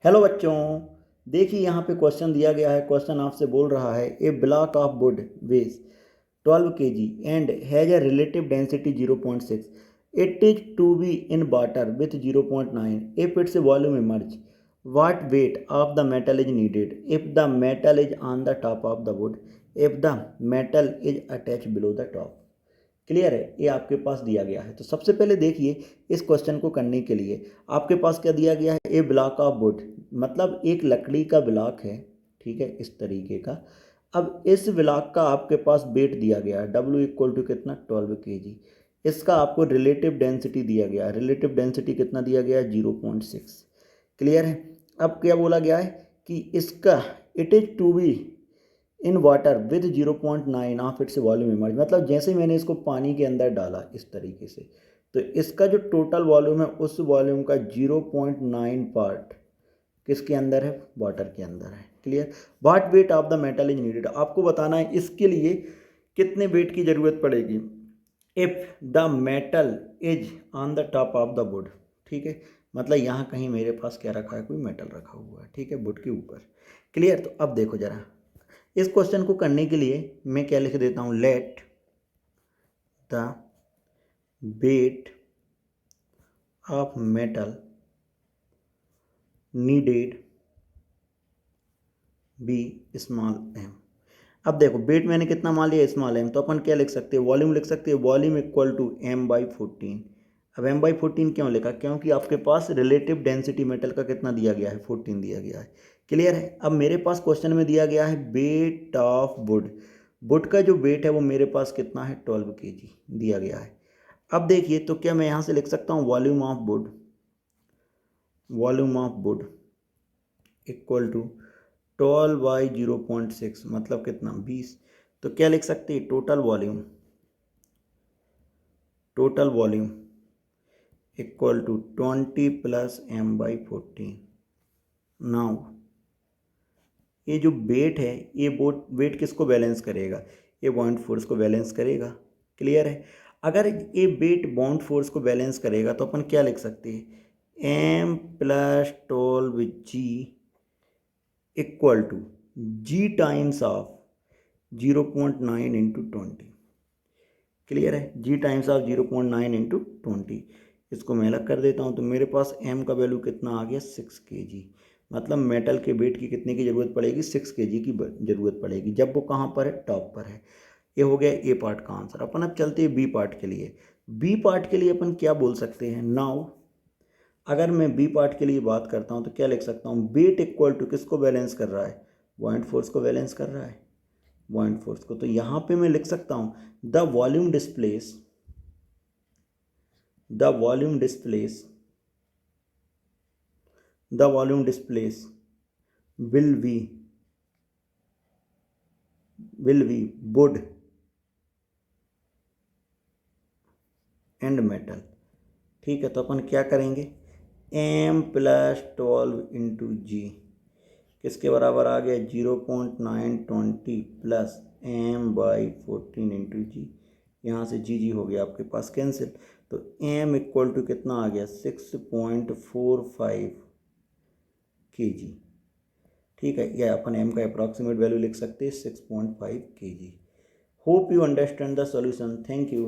Hello बच्चों, देखिए यहाँ पे क्वेश्चन दिया गया है। क्वेश्चन आपसे बोल रहा है a block of wood weighs 12 kg and has a relative density 0.6. It is to be in water with 0.9. If its volume emerge, what weight of the metal is needed if the metal is on the top of the wood, if the metal is attached below the top? Clear है, ये आपके पास दिया गया है। तो सबसे पहले देखिए, इस क्वेश्चन को करने के लिए आपके पास क्या दिया गया है, ए ब्लॉक ऑफ वुड, मतलब एक लकड़ी का ब्लॉक है, ठीक है, इस तरीके का। अब इस ब्लॉक का आपके पास वेट दिया गया है, डब्ल्यू इक्वल टू कितना, 12 kg। इसका आपको रिलेटिव डेंसिटी दिया गया है, रिलेटिव डेंसिटी कितना दिया गया है, 0.6। क्लियर है। अब क्या बोला गया है कि इसका it is to be in water with 0.9 of its volume immerse, मतलब जैसे मैंने इसको पानी के अंदर डाला इस तरीके से, तो इसका जो टोटल वॉल्यूम है उस वॉल्यूम का 0.9 पार्ट किसके अंदर है, वाटर के अंदर है। Clear. What weight of the metal is needed, आपको बताना है इसके लिए कितने वेट की ज़रूरत पड़ेगी। If the metal is on the top of the wood, ठीक है, मतलब यहाँ कहीं मेरे पास क्या रखा है, कोई मेटल रखा हुआ है, ठीक है, वुड के ऊपर। क्लियर। तो अब देखो जरा, इस क्वेश्चन को करने के लिए मैं क्या लिख देता हूँ, let the weight of metal needed be small M. अब देखो वेट मैंने कितना मान लिया, स्मॉल एम, तो अपन क्या लिख सकते हैं, वॉल्यूम लिख सकते हैं, वॉल्यूम इक्वल टू m/14। अब m/14 क्यों लिखा, क्योंकि आपके पास रिलेटिव डेंसिटी मेटल का कितना दिया गया है, 14 दिया गया है। क्लियर है। अब मेरे पास क्वेश्चन में दिया गया है वेट ऑफ वुड, वुड का जो वेट है वो मेरे पास कितना है, 12 kg दिया गया है। अब देखिए, तो क्या मैं यहाँ से लिख सकता हूँ volume of wood, volume of wood equal to 12/0.6, मतलब कितना, 20। तो क्या लिख सकते हैं, total volume, total volume equal to 20 + m/14। Now ये जो वेट है, ये वेट किसको बैलेंस करेगा, ये बाउंड फोर्स को बैलेंस करेगा। क्लियर है। अगर ये वेट बाउंड फोर्स को बैलेंस करेगा तो अपन क्या लिख सकते हैं, m+12g equal to g times of 0.9 into 20। Clear है, g टाइम्स ऑफ 0.9 इंटू 20। इसको मैं अलग कर देता हूँ, तो मेरे पास m का वैल्यू कितना आ गया, 6 kg। मतलब मेटल के वेट की कितने की ज़रूरत पड़ेगी, 6 kg की ज़रूरत पड़ेगी, जब वो कहाँ पर है, टॉप पर है। ये हो गया ए पार्ट का आंसर। अपन अब चलते हैं बी पार्ट के लिए। बी पार्ट के लिए अपन क्या बोल सकते हैं, नाउ अगर मैं बी पार्ट के लिए बात करता हूँ तो क्या लिख सकता हूँ, वेट इक्वल टू किसको बैलेंस कर रहा है, पॉइंट फोर्स को बैलेंस कर रहा है, पॉइंट फोर्स को। तो यहाँ पे मैं लिख सकता हूँ the volume displace, the volume displace, the volume displace will be, will be would and metal. ठीक है, तो अपन क्या करेंगे, m+12 इंटू जी किसके बराबर आ गया, 0.920 प्लस m/14 इंटू जी। यहाँ से जी हो गया आपके पास कैंसिल, तो m इक्वल टू कितना आ गया, 6.45 kg। ठीक है, यह अपन m का अप्रॉक्सीमेट वैल्यू लिख सकते हैं 6.5 kg। Hope you understand the solution. Thank you.